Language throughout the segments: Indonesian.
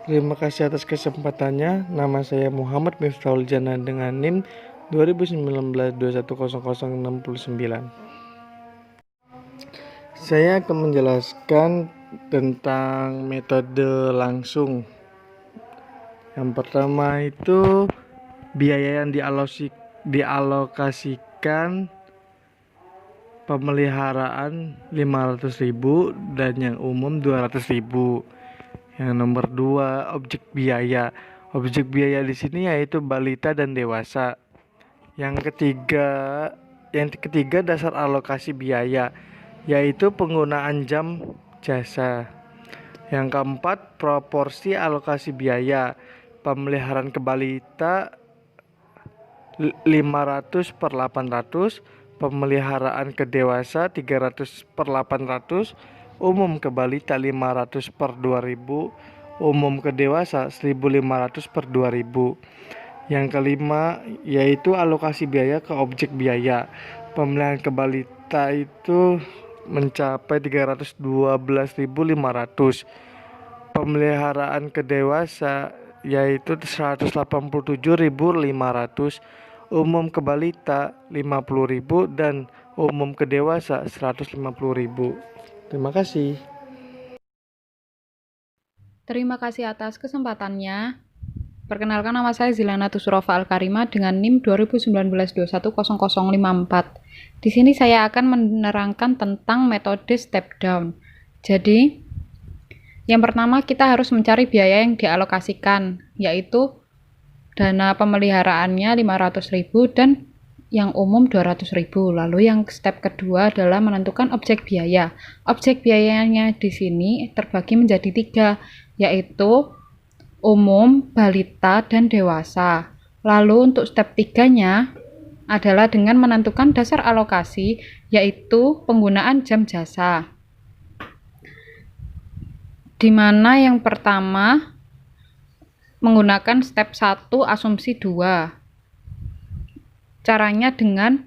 Terima kasih atas kesempatannya. Nama saya Muhammad Miftahul Jana dengan NIM 2019-210069. Saya akan menjelaskan tentang metode langsung. Yang pertama itu biaya yang dialokasikan pemeliharaan 500.000 dan yang umum 200.000. Yang nomor 2, objek biaya. Objek biaya di sini yaitu balita dan dewasa. Yang ketiga dasar alokasi biaya, yaitu penggunaan jam jasa. Yang keempat, proporsi alokasi biaya. Pemeliharaan ke balita 500/800, pemeliharaan ke dewasa 300/800, umum ke balita 500/2000, umum ke dewasa 1500/2000. Yang kelima yaitu alokasi biaya ke objek biaya. Pemeliharaan ke balita itu mencapai 312.500. Pemeliharaan ke dewasa yaitu 187.500, umum ke balita 50.000 dan umum ke dewasa 150.000. Terima kasih. Terima kasih atas kesempatannya. Perkenalkan, nama saya Zilana Tusurofa Al-Karima dengan NIM 2019-210054. Di sini saya akan menerangkan tentang metode step down. Jadi, yang pertama kita harus mencari biaya yang dialokasikan, yaitu dana pemeliharaannya 500.000 dan yang umum 200.000. Lalu yang step kedua adalah menentukan objek biaya. Objek biayanya di sini terbagi menjadi 3, yaitu umum, balita, dan dewasa. Lalu untuk step 3-nya adalah dengan menentukan dasar alokasi, yaitu penggunaan jam jasa. Di mana yang pertama menggunakan step 1 asumsi 2. Caranya dengan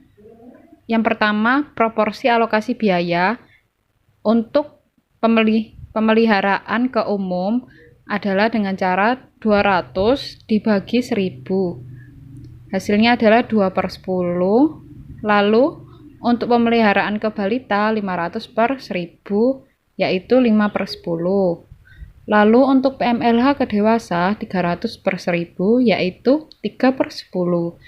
yang pertama proporsi alokasi biaya untuk pemeliharaan ke umum adalah dengan cara 200 dibagi 1000. Hasilnya adalah 2/10. Lalu untuk pemeliharaan ke balita 500/1000 yaitu 5/10. Lalu untuk PMLH ke dewasa 300/1000 yaitu 3/10.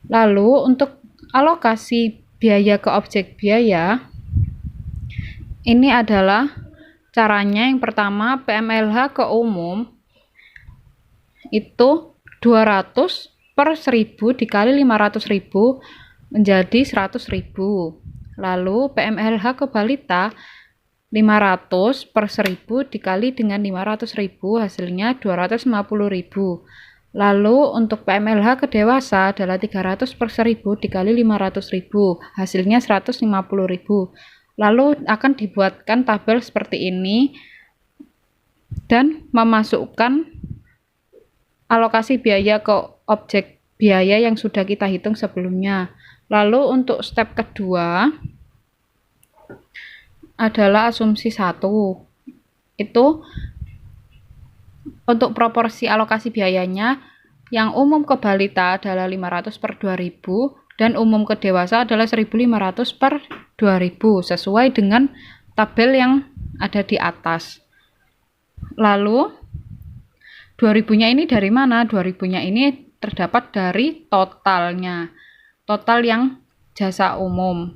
Lalu untuk alokasi biaya ke objek biaya ini adalah caranya. Yang pertama, PMLH ke umum itu 200/1000 dikali 500.000 menjadi 100.000. Lalu PMLH ke balita 500/1000 dikali dengan 500.000 hasilnya 250.000. Lalu untuk PMLH ke dewasa adalah 300/1000 dikali 500.000 hasilnya 150.000. Lalu akan dibuatkan tabel seperti ini dan memasukkan alokasi biaya ke objek biaya yang sudah kita hitung sebelumnya. Lalu untuk step kedua adalah asumsi 1. Itu untuk proporsi alokasi biayanya, yang umum ke balita adalah 500/2000 dan umum ke dewasa adalah 1.500/2000 sesuai dengan tabel yang ada di atas. Lalu 2000-nya ini dari mana? 2000-nya ini terdapat dari totalnya. Total yang jasa umum.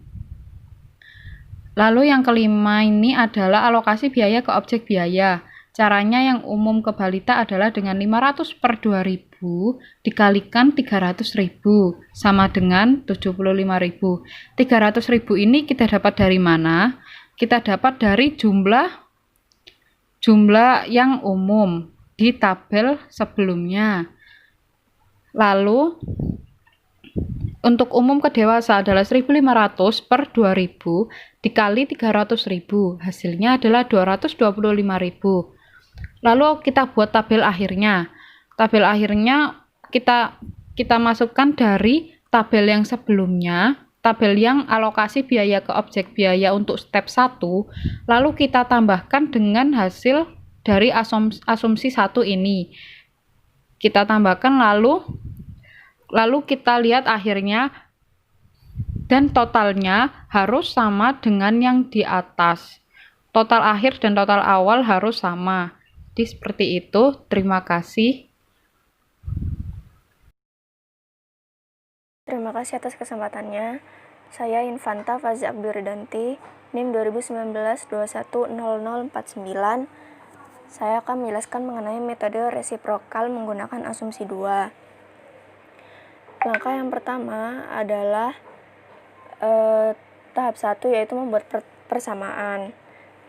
Lalu yang kelima ini adalah alokasi biaya ke objek biaya. Caranya yang umum ke balita adalah dengan 500/2000 dikalikan 300.000 sama dengan 75.000. 300.000 ini kita dapat dari mana? Kita dapat dari jumlah yang umum di tabel sebelumnya. Lalu untuk umum ke dewasa adalah 1.500/2000 dikali 300.000. Hasilnya adalah 225.000. Lalu kita buat tabel akhirnya. Tabel akhirnya kita masukkan dari tabel yang sebelumnya, tabel yang alokasi biaya ke objek biaya untuk step 1, lalu kita tambahkan dengan hasil dari asumsi 1 ini. Kita tambahkan lalu kita lihat akhirnya, dan totalnya harus sama dengan yang di atas. Total akhir dan total awal harus sama. Jadi seperti itu. Terima kasih. Terima kasih atas kesempatannya. Saya Infanta Fazi Abdurridanti, NIM 2019-210049. Saya akan menjelaskan mengenai metode resiprokal menggunakan asumsi 2. Langkah yang pertama adalah tahap 1, yaitu membuat persamaan.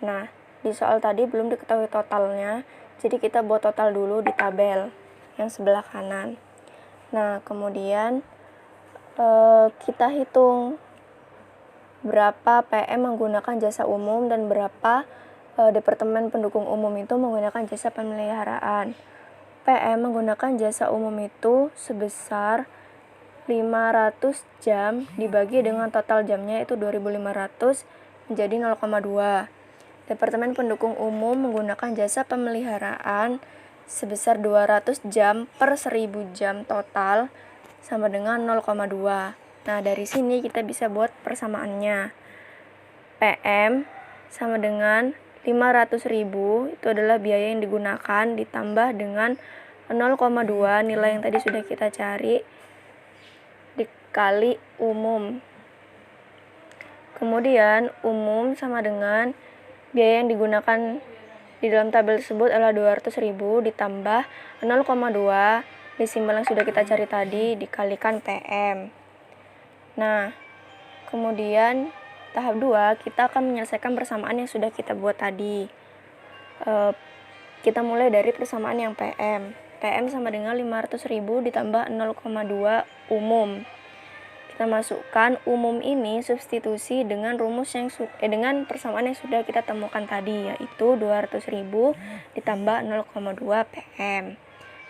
Nah, di soal tadi belum diketahui totalnya, jadi kita buat total dulu di tabel yang sebelah kanan. Nah, kemudian kita hitung berapa PM menggunakan jasa umum dan berapa Departemen Pendukung Umum itu menggunakan jasa pemeliharaan. PM menggunakan jasa umum itu sebesar 500 jam dibagi dengan total jamnya itu 2.500 menjadi 0,2. Departemen Pendukung Umum menggunakan jasa pemeliharaan sebesar 200 jam per 1000 jam total sama dengan 0,2. Nah, dari sini kita bisa buat persamaannya. PM sama dengan 500.000 itu adalah biaya yang digunakan ditambah dengan 0,2 nilai yang tadi sudah kita cari dikali umum. Kemudian umum sama dengan biaya yang digunakan di dalam tabel tersebut adalah 200.000 ditambah 0,2 desimal yang sudah kita cari tadi dikalikan PM. Nah, kemudian tahap 2 kita akan menyelesaikan persamaan yang sudah kita buat tadi. Kita mulai dari persamaan yang PM. PM sama dengan 500.000 ditambah 0,2 umum. Kita masukkan umum ini substitusi dengan dengan persamaan yang sudah kita temukan tadi, yaitu 200.000 ditambah 0,2 PM.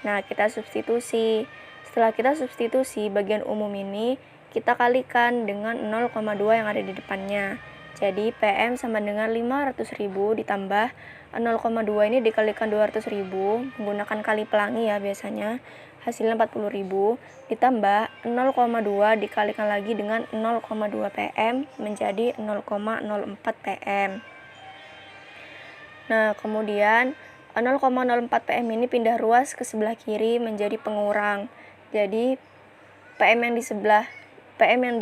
Nah, kita substitusi. Setelah kita substitusi bagian umum ini, kita kalikan dengan 0,2 yang ada di depannya. Jadi PM sama dengan 500.000 ditambah 0,2 ini dikalikan 200.000 menggunakan kali pelangi ya biasanya. Hasilnya 40.000 ditambah 0,2 dikalikan lagi dengan 0,2 PM menjadi 0,04 PM. Nah, kemudian 0,04 PM ini pindah ruas ke sebelah kiri menjadi pengurang. Jadi PM yang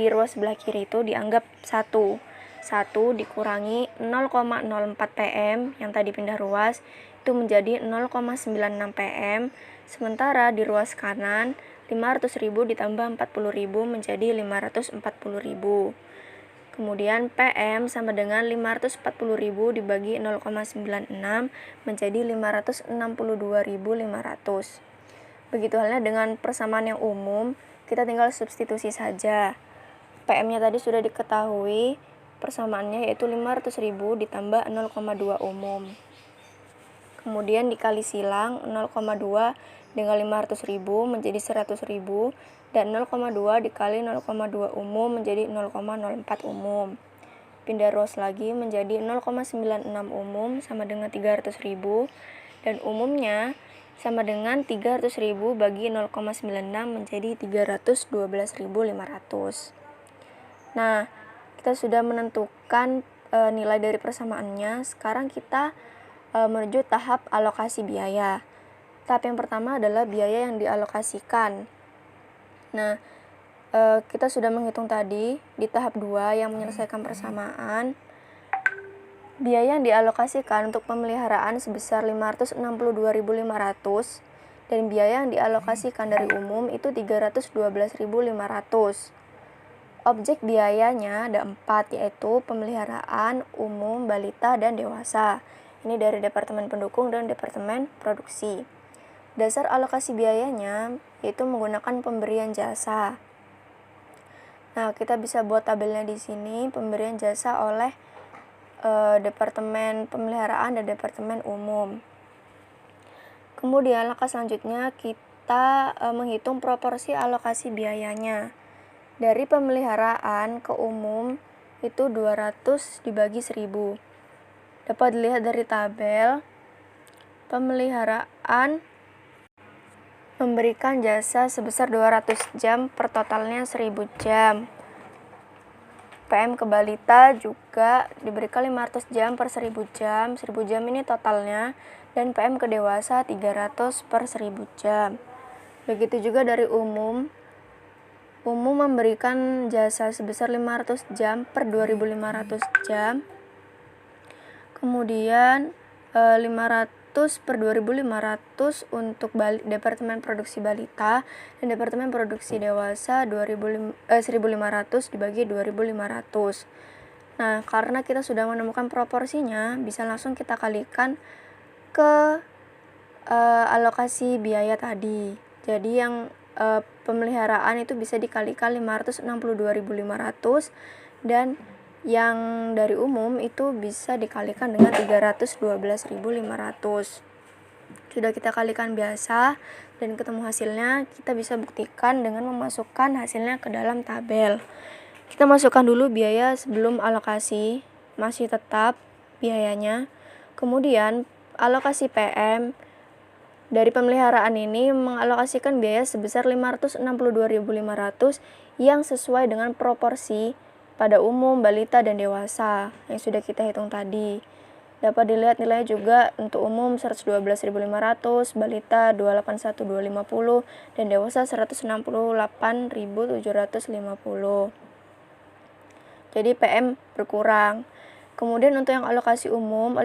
di ruas sebelah kiri itu dianggap 1 dikurangi 0,04 PM yang tadi pindah ruas itu menjadi 0,96 PM. Sementara di ruas kanan 500.000 ditambah 40.000 menjadi 540.000. Kemudian PM sama dengan 540.000 dibagi 0,96 menjadi 562.500. Begitu halnya dengan persamaan yang umum, kita tinggal substitusi saja. PM-nya tadi sudah diketahui, persamaannya yaitu 500.000 ditambah 0,2 umum. Kemudian dikali silang 0,2 dengan 500.000 menjadi 100.000 dan 0,2 dikali 0,2 umum menjadi 0,04 umum. Pindah ruas lagi menjadi 0,96 umum sama dengan 300.000 dan umumnya sama dengan 300.000 bagi 0,96 menjadi 312.500. Nah, kita sudah menentukan nilai dari persamaannya. Sekarang kita menuju tahap alokasi biaya. Tahap yang pertama adalah biaya yang dialokasikan. Nah, kita sudah menghitung tadi di tahap 2 yang menyelesaikan persamaan. Biaya yang dialokasikan untuk pemeliharaan sebesar 562.500 dan biaya yang dialokasikan dari umum itu 312.500. Objek biayanya ada 4, yaitu pemeliharaan, umum, balita, dan dewasa. Ini dari Departemen Pendukung dan Departemen Produksi. Dasar alokasi biayanya yaitu menggunakan pemberian jasa. Nah, kita bisa buat tabelnya di sini, pemberian jasa oleh Departemen Pemeliharaan dan Departemen Umum. Kemudian langkah selanjutnya kita menghitung proporsi alokasi biayanya. Dari pemeliharaan ke umum itu 200 dibagi 1000. Dapat dilihat dari tabel pemeliharaan memberikan jasa sebesar 200 jam per totalnya 1000 jam. PM ke balita juga diberikan 500 jam per 1000 jam. 1000 jam ini totalnya. Dan PM ke dewasa 300 per 1000 jam. Begitu juga dari umum. Umum memberikan jasa sebesar 500 jam per 2500 jam. Kemudian 500 per 2500 untuk Departemen Produksi Balita dan Departemen Produksi Dewasa 1500 dibagi 2500. Nah, karena kita sudah menemukan proporsinya, bisa langsung kita kalikan ke alokasi biaya tadi. Jadi yang pemeliharaan itu bisa dikalikan 562.500 dan yang dari umum itu bisa dikalikan dengan 312.500. Sudah kita kalikan biasa dan ketemu hasilnya, kita bisa buktikan dengan memasukkan hasilnya ke dalam tabel. Kita masukkan dulu biaya sebelum alokasi, masih tetap biayanya. Kemudian alokasi PM dari pemeliharaan ini mengalokasikan biaya sebesar 562.500 yang sesuai dengan proporsi pada umum, balita, dan dewasa yang sudah kita hitung tadi. Dapat dilihat nilainya juga untuk umum 112.500, balita 281.250, dan dewasa 168.750. Jadi PM berkurang. Kemudian untuk yang alokasi umum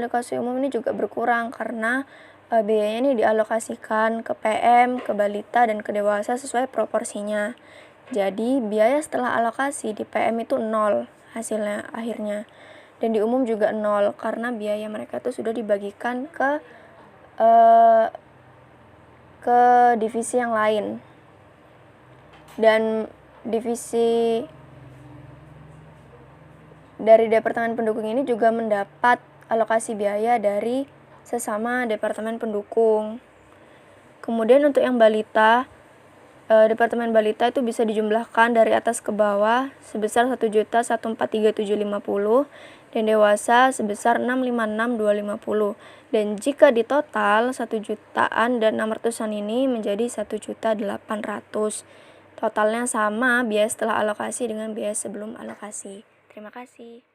ini juga berkurang karena biayanya ini dialokasikan ke PM, ke balita, dan ke dewasa sesuai proporsinya. Jadi biaya setelah alokasi di PM itu 0 hasilnya akhirnya. Dan di umum juga 0 karena biaya mereka itu sudah dibagikan ke divisi yang lain. Dan divisi dari Departemen Pendukung ini juga mendapat alokasi biaya dari sesama Departemen Pendukung. Kemudian untuk yang balita, Departemen Balita itu bisa dijumlahkan dari atas ke bawah sebesar 1.143.750 dan dewasa sebesar 656.250. Dan jika ditotal 1 jutaan dan 600-an ini menjadi 1.800.000. Totalnya sama biaya setelah alokasi dengan biaya sebelum alokasi. Terima kasih.